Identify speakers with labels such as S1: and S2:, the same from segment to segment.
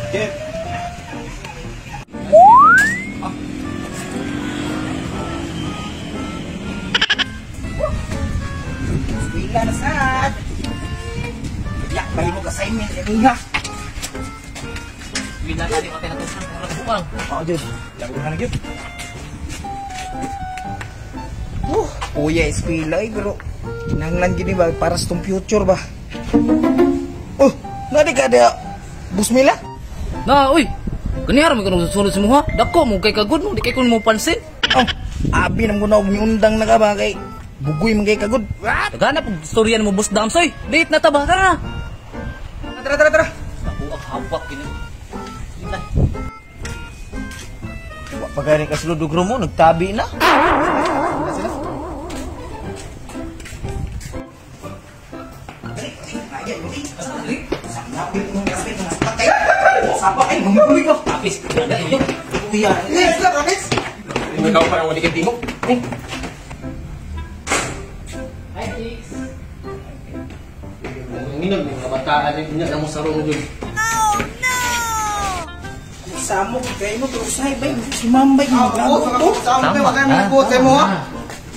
S1: Okay. Wala na sad. Ya, balik mo ka sa email niya.
S2: Wala tadi matay na sa buwang.
S1: Oh, Diyos. Lago na gyud. Kuya eskwela pero nanglan gini ba para sa tong future ba? Oh, nadi ka ada Busmila?
S2: Na, uy. Kanihara mo kanong susunod sa muha. Dako mo kay kagud mo, di kay kun mo pansin.
S1: Oh, abi nang kunaw miundang na ka ba kay bugoy man kay kagud.
S2: Tagana pag storyan mo boss Damsoy. Date na taba tara na.
S1: Tara.
S2: Ako ang hawak kini.
S1: Wa pa gani ka sulod ugro mo nagtabi na. Sapa ay gumuguloy ko.
S2: Tapis kada iyo.
S1: Kuya. Yes, lang kapis.
S3: Ikaw pa wali ka tingog.
S2: Hi, Kicks.
S3: Minag mo kabataan ni niya namo sarong jud.
S1: Samok kay mo pero say bay si Mambay mo.
S3: Samok pa kay mo ko mo.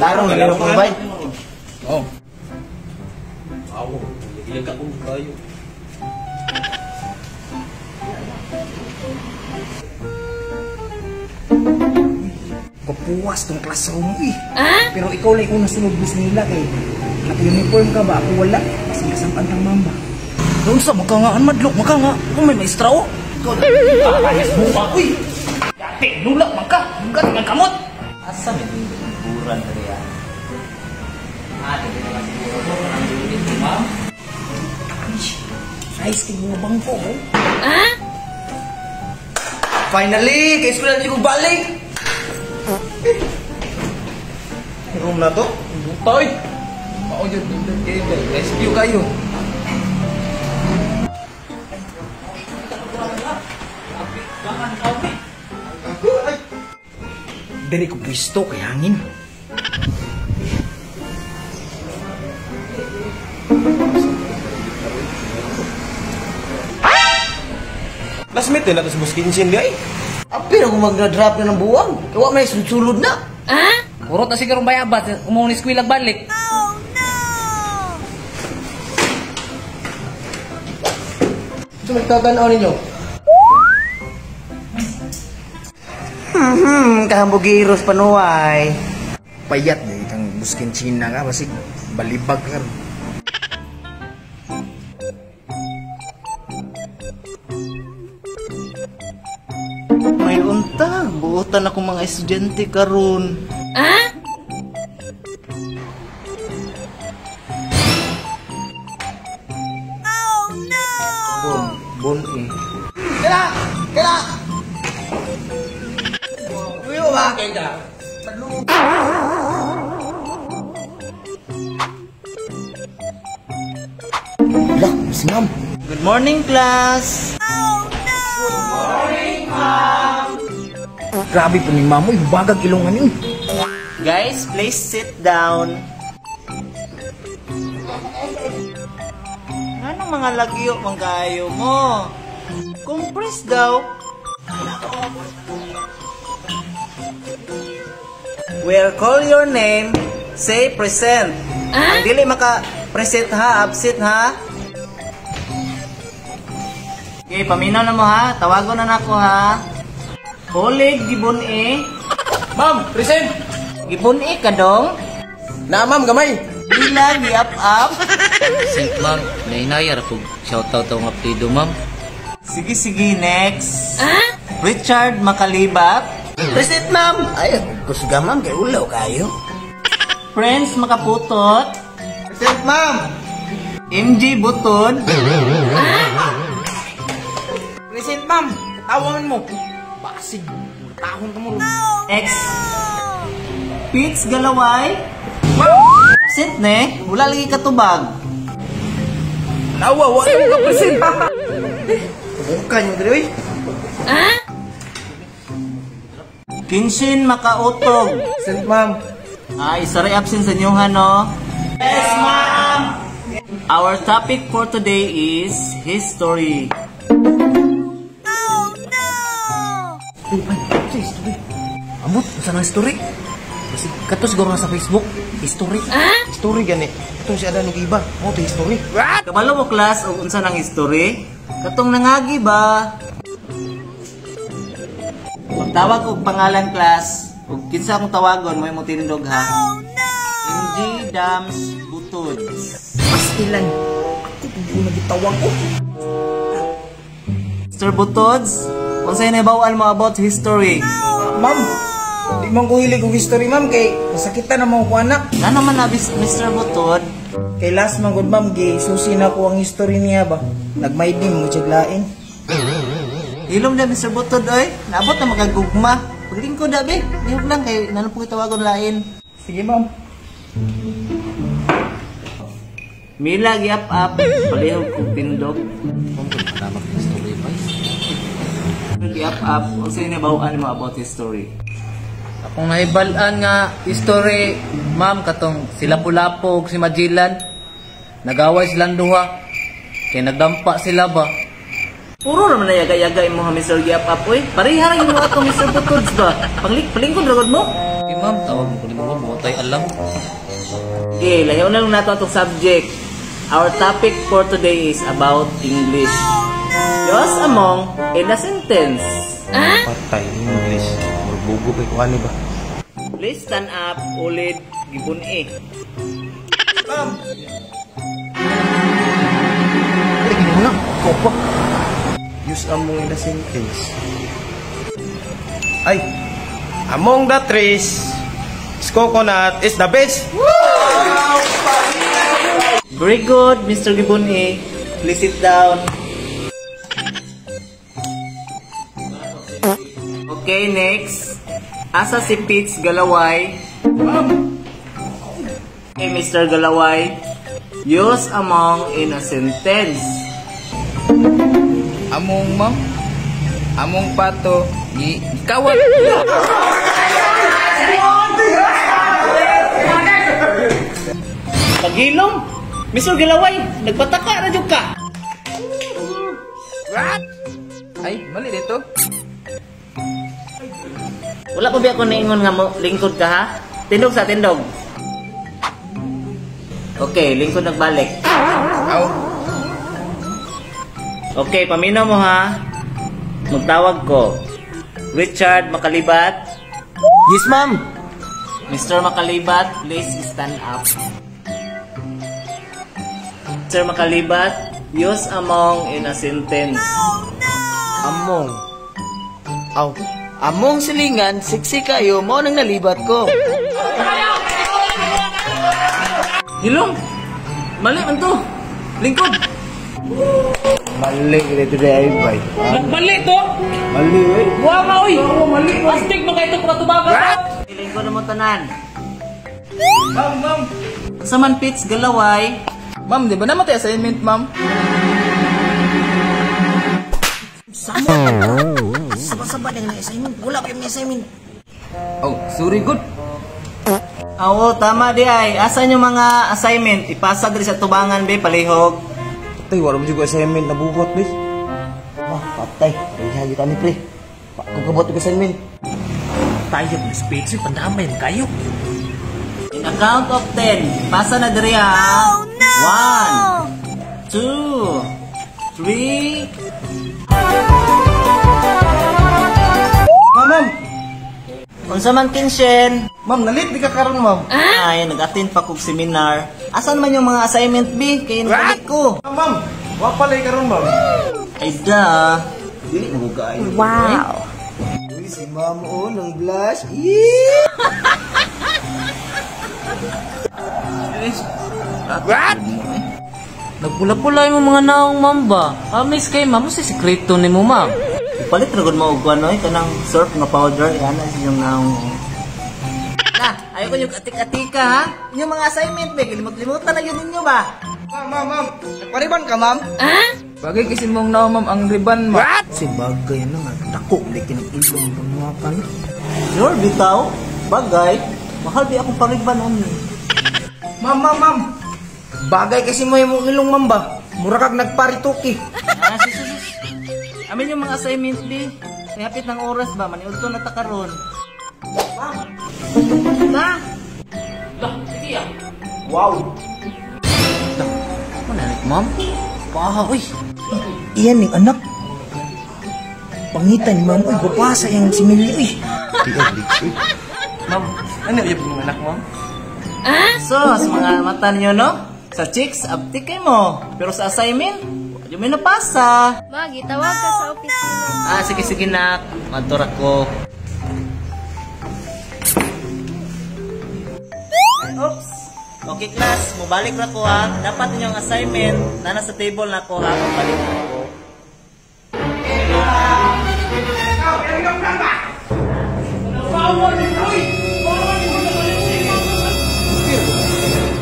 S1: Larong laro ko bay.
S3: Oh. Awo, ilang ka kung kayo.
S1: Kapuwas tong classroom mo eh. Pero ikaw lang unang sunod bus nila kay naka-uniform ka ba? Ako wala. Kasi nasampan kang mamba.
S2: Doon sa makangaan madlok makanga. Kung may maestra o. Ikaw na. Ayos buka. Uy. Dati nulak mangka. Mugat ng kamot. Asa may buran tadi ya. Ada di dalam siguro ang dulit ni ma'am.
S1: Nice ting mga bangko mo. Finally, kay school na ko balik. Room na to?
S2: Butoy. Mao jud dindot kayo. Rescue kayo.
S1: Dari ko pwisto kay hangin.
S3: Classmate na to sa Buskinsin gay.
S1: Apir ako mag-drop na ng buwang. Kawa may sulod na.
S2: Kurot na siguro bayabat. Umuha ni eskwela balik.
S1: Ito magtatanaw ninyo. Kahambugiros panuway. Payat na itang buskin China ka. Basig balibag ka. May unta. Buotan ako mga estudyante karon. Bon eh. Kaya! Uyo ba? Kaya. Lah, si ma'am. Good morning, class. Good morning, ma'am. Grabe po ni ma'am. Uy, bagag ilongan yun. Guys, please sit down. Anong mga lagyo mang kayo mo? Compress daw. We'll call your name. Say present. Ang dili maka-present ha, absent ha. Okay, paminaw na mo ha. Tawagon na nako ha. Oleg gibon e.
S3: Ma'am, present.
S1: Gibon e ka dong.
S3: Na ma'am gamay.
S1: Bila giap-up.
S2: Si ma'am, nainayar po. Shoutout ang apelido ma'am.
S1: Sige, next. Richard Makalibak. Present, ma'am. Ay, kusga, ma'am. Kaya ulaw kayo. Friends Makaputot. Present, ma'am. MJ Butod. Present, ma'am. Tawangan mo. Basig. Tahon ka mo. X. Pits Galaway. Present, ne. Wala lagi katubag.
S3: Nawa, wala ka present.
S1: Bukan yung diri. Kinshin Makautog. Present, ma'am. Isa rin absent sa inyo, no? Yes, ma'am! Our topic for today is history.
S2: Sa history. Ambot, saan ang history? Kasi kato siguro nga sa Facebook. History.
S3: History gani. Itong si Adan iba. Mo to history.
S1: Kabalo mo class o unsa nang history? Katong nangagi ba? Magtawag og pangalan class. Ug kinsa akong tawagon mo imong tinindog ha. MG Dams Butods.
S2: Pastilan. Ako kung nagitawag ko.
S1: Mr. Butods, unsay nabawal mo about history?
S2: Ma'am, di man ko hilig og history, ma'am, kay masakitan na mo ko anak.
S1: Nga naman na Mr. Butod?
S2: Kay last man gud ma'am, gay susi na ko ang history niya ba. Nagmaydim mo chiglain.
S1: Hilom na Mr. Butod oy. Naabot na magagugma. Paglingkod na be. Lihog lang kay nanon po itawagon lain.
S2: Sige ma'am.
S1: Mila giap up palihog kog tindog.
S3: Dapat history ba?
S1: Giap up unsay nabawaan mo about history?
S4: Akong nahibalaan nga history, ma'am, katong sila Pulapog, si Magellan, nagaway silang duha, kaya nagdampa sila ba?
S1: Puro naman na yaga-yaga mo ha Mr. Giap up oy. Pareha ra gyud mo atong Mr. Butods ba? Palingkod ragod mo.
S4: Okay, ma'am, tawag mo ko ni mo, butay alam.
S1: Okay, lahiw na lang nato atong subject. Our topic for today is about English. Use among in a sentence.
S3: Patay English. Murbugo kay kuani ba?
S1: Please stand up, ulid, gibun-i.
S3: Ma'am.
S2: Tingin mo na. Kopo.
S3: Use among in the sentence. Ay. Among the trees, coconut is the best.
S1: Very good, Mr. Gibun-i. Please sit down. Okay, next. Asa si Pitts Galaway? Okay, Mr. Galaway. Use among in a sentence.
S4: Among, ma'am, among pato, gikawat.
S1: Pagilom? Mr. Galaway, nagpataka na dyan ka.
S4: Ay, mali dito.
S1: Wala pa ba ako naingon nga mo, lingkod ka ha? Tindog sa tindog. Okay, lingkod nagbalik.
S4: Aw,
S1: Okay, paminaw mo ha. Magtawag ko. Richard Makalibat.
S3: Yes, ma'am.
S1: Mr. Makalibat, please stand up. Mr. Makalibat, use among in a sentence.
S3: Among. Aw. Among silingan, siksi kayo, mo nang nalibat ko.
S1: Hilong! Mali man to! Lingkod!
S3: Mali dito day bay.
S1: Nagbali to!
S3: Mali eh.
S1: Buwa ka oy! Mali! Astig mo kayo ito patubaga! Lingkod naman tanan.
S3: Ma'am.
S1: Sa man Pitts Galaway.
S4: ma'am, di ba namatay assignment, ma'am?
S2: Sabah-sabah dengan assignment. Wala pa yung assignment.
S4: Oh, sorry, good.
S1: Oo, tama di ay. Asan yung mga assignment? Ipasa diri sa tubangan be, palihog.
S3: Tay, wala mo juga assignment na bugot, please.
S2: Wah, patay. Kaya kita ni pre. Kung kabot yung assignment.
S4: Tayo ng speech, pandamay mo kayo.
S1: In a count of 10, pasa na diri ha. 1, 2, 3.
S3: Ma'am.
S1: Unsa man kinsyen?
S3: Ma'am, nalit di ka karon, ma'am.
S1: Ay, nag-attend pa kog seminar. Asan man yung mga assignment B? Kaya nabalik ko.
S3: Ma'am. Wa pala karon, ma'am.
S1: Ay da.
S3: Dili na gugay.
S2: Wow.
S3: Uy, si ma'am oh, nang blush.
S4: What? Nagpula-pula yung mga naong, ma'am ba? Miss kay ma'am, si sekreto ni mo, ma'am.
S1: Ipalit na gud mo og ano, kanang surf nga powder, yan na yung naong. Na, ayo ko yung atik-atika ha. Yung mga assignment be, limot-limutan na yun ninyo ba?
S3: Ma'am. Nagpariban ka, ma'am?
S4: Bagay kasi mong naong, ma'am, ang riban, ma'am. What?
S2: Si bagay na nga. Dako, di kinag-ilong pangapan.
S1: Sure, bitaw. Bagay. Mahal di akong pariban on.
S2: Ma'am. Bagay kasi mo yung ilong, ma'am ba? Mura kag nagparituki.
S1: Sus. Amin yung mga assignment B.
S4: May hapit ng oras ba? Maniulto na ta karon.
S1: Na!
S2: Lah, sige ah.
S1: Wow!
S4: Ano na, ma'am? Paha, uy.
S1: Iyan ning anak. Pangitan ni ma'am, uy, babasa yung similyo, uy.
S2: Ma'am, ano yung anak mo?
S4: So, sa mga mata niyo, no? Sa chicks, uptick kayo mo. Pero sa assignment, hindi mo napasa.
S5: Magi, tawag ka sa opisina.
S4: Sige, nak. Matur ako. Oops. Okay, class. Mubalik na ko, ha. Dapat ninyong assignment na nasa table na ko, ha. Mubalik na ako.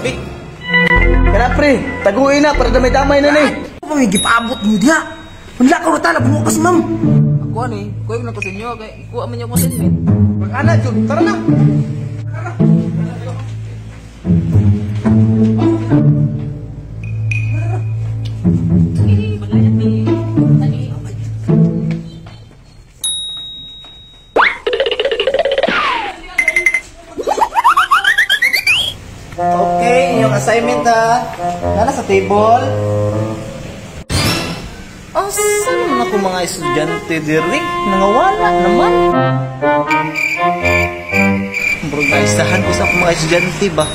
S3: Big. Kaya pre, taguin na para damay-damay na ni.
S1: Ano may gipaabot mo diya? Wala ka rata, labungo ka si ma'am.
S2: Ako ni, kuya na ko sa inyo, kaya kuha man yung ko sa inyo.
S3: Mag-ana, Jun, tara na.
S4: Okay, yung assignment, ha. Nana sa table. Saan naman ako mga estudyante direk? Nangawala naman. Bro, naisahan ko sa mga estudyante ba?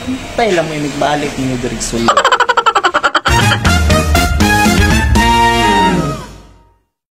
S4: Hintay lang mo yung nagbalik ninyo direk sulo.